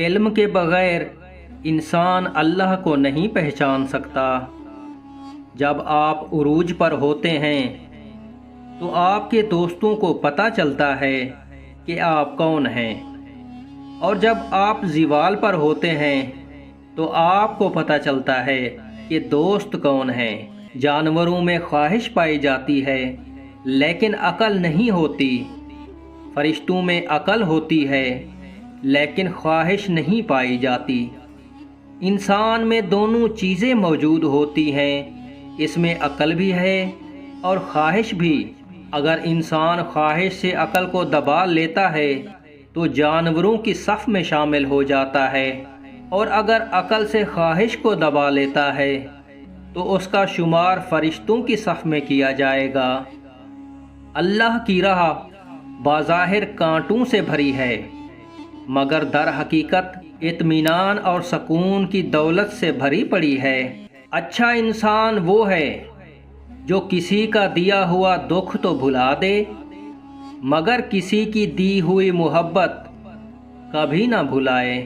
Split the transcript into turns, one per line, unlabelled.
علم کے بغیر انسان اللہ کو نہیں پہچان سکتا۔ جب آپ عروج پر ہوتے ہیں تو آپ کے دوستوں کو پتہ چلتا ہے کہ آپ کون ہیں، اور جب آپ زوال پر ہوتے ہیں تو آپ کو پتہ چلتا ہے کہ دوست کون ہیں۔ جانوروں میں خواہش پائی جاتی ہے لیکن عقل نہیں ہوتی، فرشتوں میں عقل ہوتی ہے لیکن خواہش نہیں پائی جاتی۔ انسان میں دونوں چیزیں موجود ہوتی ہیں، اس میں عقل بھی ہے اور خواہش بھی۔ اگر انسان خواہش سے عقل کو دبا لیتا ہے تو جانوروں کی صف میں شامل ہو جاتا ہے، اور اگر عقل سے خواہش کو دبا لیتا ہے تو اس کا شمار فرشتوں کی صف میں کیا جائے گا۔ اللہ کی راہ بظاہر کانٹوں سے بھری ہے، مگر در حقیقت اطمینان اور سکون کی دولت سے بھری پڑی ہے۔ اچھا انسان وہ ہے جو کسی کا دیا ہوا دکھ تو بھلا دے، مگر کسی کی دی ہوئی محبت کبھی نہ بھلائے۔